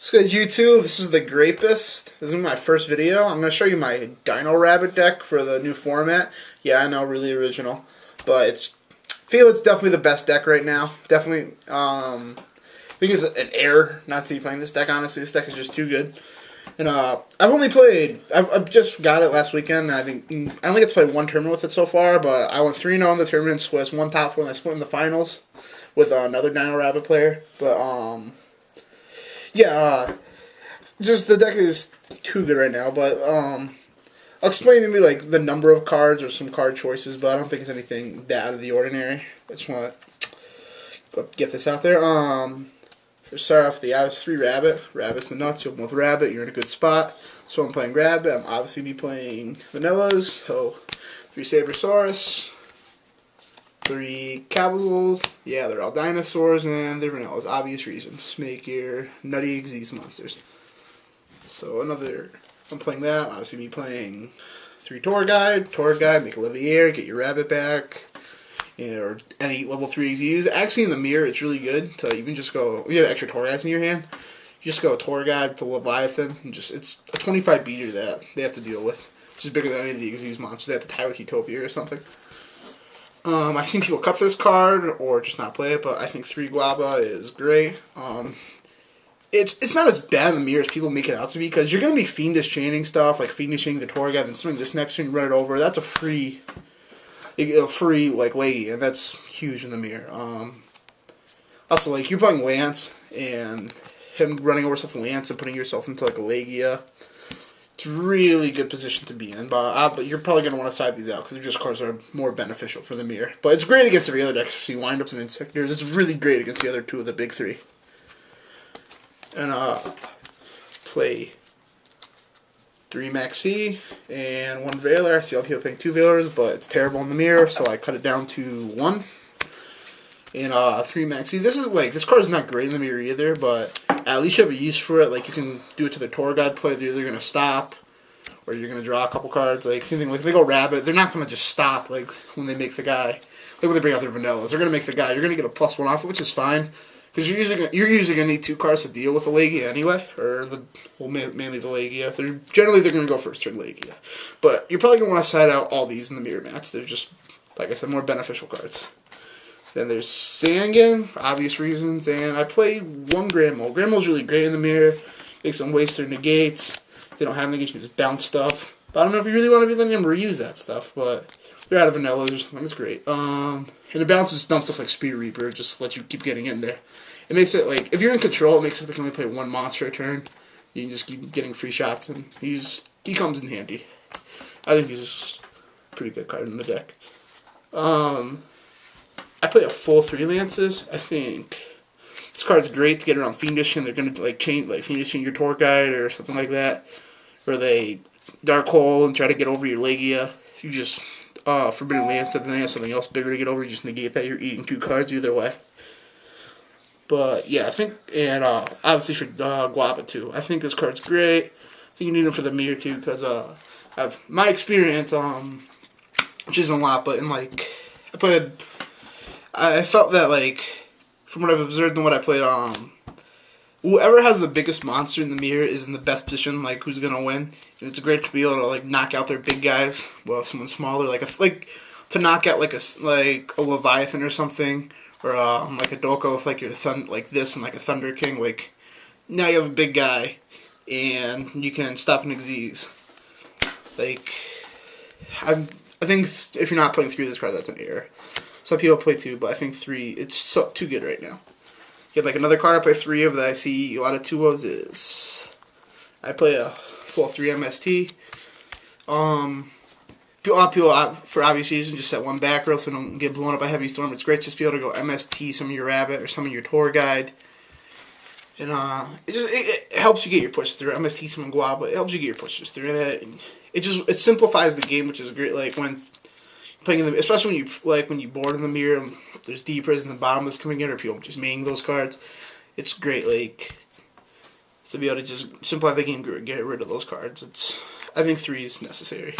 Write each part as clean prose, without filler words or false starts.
What's good, YouTube? This is The Grapist. This is my first video. I'm going to show you my Dino Rabbit deck for the new format. Yeah, I know, really original. But I feel it's definitely the best deck right now. Definitely, I think it's an error not to be playing this deck, honestly. This deck is just too good. And I've just got it last weekend, and I only get to play one tournament with it so far, but I went 3-0 in the tournament, so it's one top four, and I split in the finals with another Dino Rabbit player. But, yeah, just the deck is too good right now, but, I'll explain maybe, like, the number of cards or some card choices, but I don't think it's anything that out of the ordinary. I just want to get this out there. Start off with the obvious 3 Rabbit. Rabbit's the nuts. You open with Rabbit, you're in a good spot. So I'm playing Rabbit. I'm obviously be playing Vanillas. So 3 Sabersaurus, 3 Cabazels. Yeah, they're all dinosaurs, and they're Vanillas. Obvious reasons. Make your nutty Xyz monsters. So I'm playing that. Obviously be playing 3 Tour Guide. Tour Guide, make a Leviair, get your Rabbit back. Or any level 3 Xyz. Actually, in the mirror, it's really good to even just go. You have extra Tour Guides in your hand. You just go Tour Guide to Leviathan. And it's a 25 beater that they have to deal with, which is bigger than any of the Xyz monsters. They have to tie with Utopia or something. I've seen people cut this card or just not play it, but I think 3 Guaba is great. It's not as bad in the mirror as people make it out to be, because you're going to be Fiendish chaining stuff, like Fiendish chaining the Tour Guide, then swing this next turn, run it over. That's a free like leggy, and that's huge in the mirror. Also, like, you're playing Lance and him running over stuff with Lance and putting yourself into like a Legia. It's a really good position to be in, but you're probably going to want to side these out because they're just cards that are more beneficial for the mirror. But it's great against every other deck, especially Windups and Insectors. It's really great against the other 2 of the big 3. And play 3 Maxi and 1 Veiler. I see a lot of people playing 2 Veilers, but it's terrible in the mirror, so I cut it down to 1. And 3 Maxi. This card is not great in the mirror either, but at least you have a use for it. Like, you can do it to the Tour Guide play. They're either going to stop or you're going to draw a couple cards. Like, same thing, like, if they go Rabbit, they're not going to just stop, like, when they make the guy. Like, when they bring out their Vanillas. They're going to make the guy. You're going to get a +1 off it, which is fine. Because you're usually going to need 2 cards to deal with the Legia anyway, or mainly the Legia. Generally they're going to go first turn Legia. But you're probably going to want to side out all these in the mirror match. They're just, like I said, more beneficial cards. Then there's Sangan, for obvious reasons, and I play 1 Granmole. Granmole's really great in the mirror. Makes them waste their negates. If they don't have negates, you just bounce stuff. But I don't know if you really want to be letting them reuse that stuff, but they're out of vanilla. It's great. And it bounces dumb stuff like Speed Reaper, just let you keep getting in there. It makes it, like, if you're in control, it makes it they can only play 1 monster a turn. You can just keep getting free shots, and he comes in handy. I think he's a pretty good card in the deck. I play a full 3 Lances. I think this card's great to get around Fiendish, and they're going to, like, Fiendish your Tour Guide or something like that. Or they Dark Hole and try to get over your Legia. You just, Forbidden Lance, then they have something else bigger to get over. You just negate that. You're eating 2 cards either way. But, yeah, I think, and obviously for Guava, too. I think this card's great. I think you need him for the mirror, too, because my experience, which isn't a lot, but in, like, I felt that, like, from what I've observed and what I played, whoever has the biggest monster in the mirror is in the best position, like, who's going to win. And it's great to be able to, like, knock out their big guys. Well, if someone's smaller, like to knock out, like a Leviathan or something. Or like a Doko with like like this and like a Thunder King. Like, now you have a big guy and you can stop an Xyz. Like, I think if you're not playing 3 of this card, that's an error. Some people play 2, but I think 3, it's too good right now. You have like another card I play 3 of that I see a lot of 2-0s is I play a full 3 MST. A lot of people, for obvious reasons, just set 1 back row so don't get blown up by Heavy Storm. It's great just to be able to go MST some of your Rabbit or some of your Tour Guide. And it helps you get your push through. MST some Guava, it helps you get your pushes through that. And it simplifies the game, which is great. Like when playing in the, especially when you board in the mirror, and there's Deepers in the bottom that's coming in, or people just maining those cards. It's great, like, to be able to just simplify the game, get rid of those cards. I think 3 is necessary.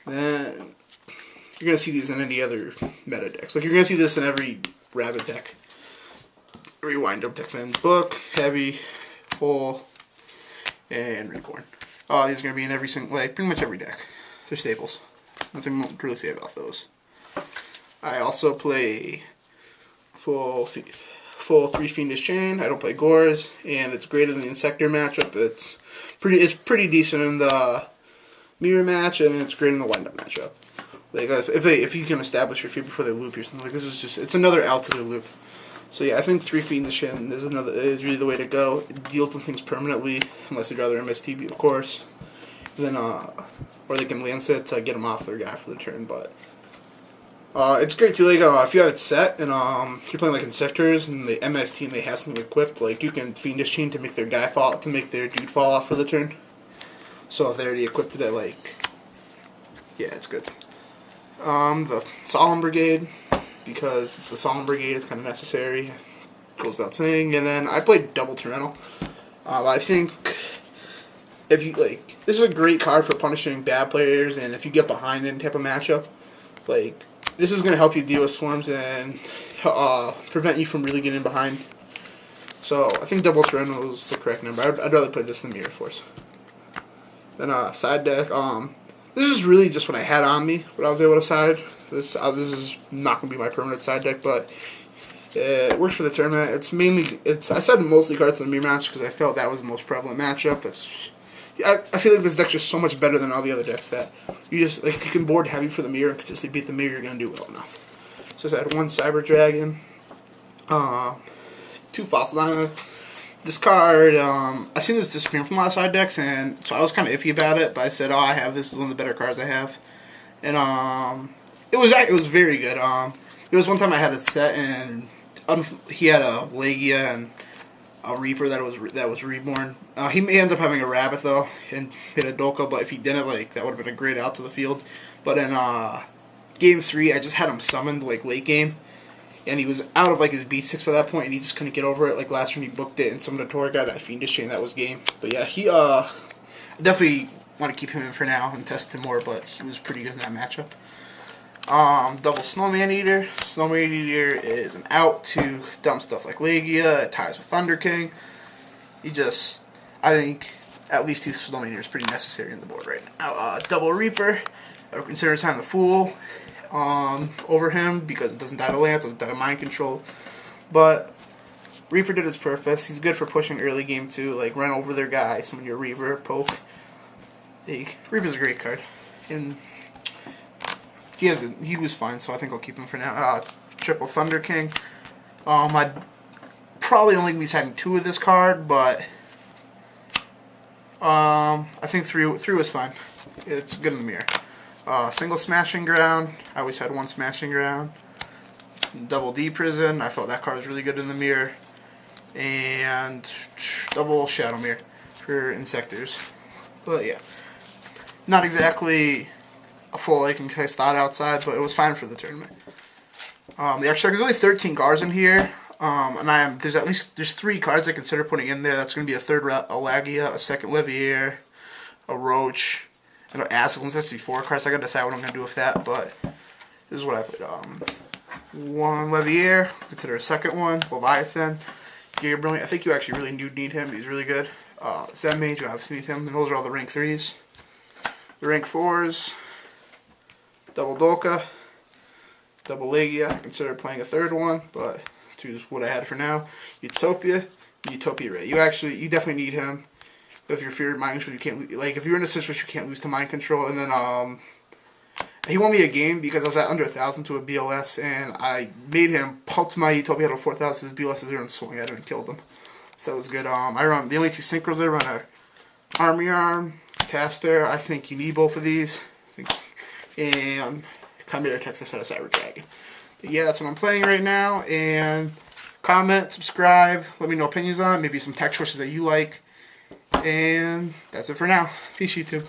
Then you're going to see these in any other meta decks. Like, you're going to see this in every Rabbit deck. Rewind up deck, then book, heavy, Full, and Reborn. These are going to be in every single, like, pretty much every deck. They're staples. Nothing to really say about those. I also play full 3 Fiendish Chain. I don't play Gores, and it's greater than the Insector matchup. It's pretty decent in the mirror match, and it's great in the wind-up matchup. Like if you can establish your fear before they loop or something, like this is just, it's another out to the loop. So yeah, I think 3 Fiendish Chain is really the way to go. It deals with things permanently, unless they draw their MSTB, of course. And then or they can lance it to get them off their guy for the turn, but. It's great too, like, if you have it set, and you're playing, like, Insectors, and the MST, and they have something equipped, like, you can Fiendish Chain to make their guy fall, to make their dude fall off for the turn. So if they already equipped it, like, yeah, it's good. The Solemn Brigade, because it's the Solemn Brigade, it's kind of necessary, goes without saying, and then I played Double Torrential. I think, if you, like, this is a great card for punishing bad players, and if you get behind in type of matchup, like, this is going to help you deal with swarms and prevent you from really getting behind. So I think Double Torrential is the correct number. I'd rather play this than Mirror Force. Then side deck. This is really just what I had on me, what I was able to side. This is not going to be my permanent side deck, but it works for the tournament. I sided mostly cards in the mirror match because I felt that was the most prevalent matchup. I feel like this deck's just so much better than all the other decks that you just, like, if you can board heavy for the mirror and consistently beat the mirror, you're going to do well enough. So I had 1 Cyber Dragon, 2 Fossil Diamond. This card, I've seen this disappearing from a lot of side decks, and so I was kind of iffy about it, but I said, I have this, is one of the better cards I have. And it was very good. There was one time I had it set, and he had a Legia and a Reaper that was reborn. He may end up having a Rabbit though and hit a Dolka, but if he didn't, like, that would have been a great out to the field. But in game 3, I just had him summoned, like, late game, and he was out of, like, his B6 by that point, and he just couldn't get over it. Like, last turn he booked it and summoned a Torque, got that Fiendish Chain, that was game. But yeah, he I definitely want to keep him in for now and test him more, but he was pretty good in that matchup. Double Snowman Eater. Snowman Eater is an out to dumb stuff like Legia. It ties with Thunder King. I think at least 2 Snowman Eater is pretty necessary in the board right now. Double Reaper. I would consider Time the Fool over him because it doesn't die to Lance, it doesn't die to Mind Control. But Reaper did its purpose. He's good for pushing early game too, like run over their guy, summon your Reaver, poke. Reaper's a great card. And he was fine, so I think I'll keep him for now. Triple Thunder King. I'd probably only be siding 2 of this card, but I think 3 was fine. It's good in the mirror. Single Smashing Ground. I always had 1 Smashing Ground. Double D Prison. I felt that card was really good in the mirror. And double Shadow Mirror for Insectors. But yeah, not exactly a full like case thought outside, but it was fine for the tournament. There's only 13 cards in here, and there's 3 cards I consider putting in there. That's going to be a third Alagia, a second Levier, a Roach, and an Ascalon. That's 4 cards. I got to decide what I'm going to do with that, but this is what I put. 1 Levier, consider a second one. Leviathan, Giga Brilliant. I think you actually really do need him. He's really good. Zen Mage, you obviously need him, and those are all the rank 3s. The rank 4s. Double Dolka, double Legia. I consider playing a third one, but 2 is what I had for now. Utopia, Utopia Ray. You definitely need him. If you're feared mind control, you can't, like, if you're in a situation you can't lose to mind control. And then he won me a game because I was at under 1,000 to a BLS, and I made him pulp my Utopia out of 4,000. His BLS is there and swung at him and killed him. So that was good. I run the only 2 synchros I run are Army Arm, Taster. I think you need both of these. And Chimera Texas had a Cyber Dragon. But yeah, that's what I'm playing right now. And comment, subscribe, let me know opinions on it, maybe some tech choices that you like. And that's it for now. Peace, YouTube.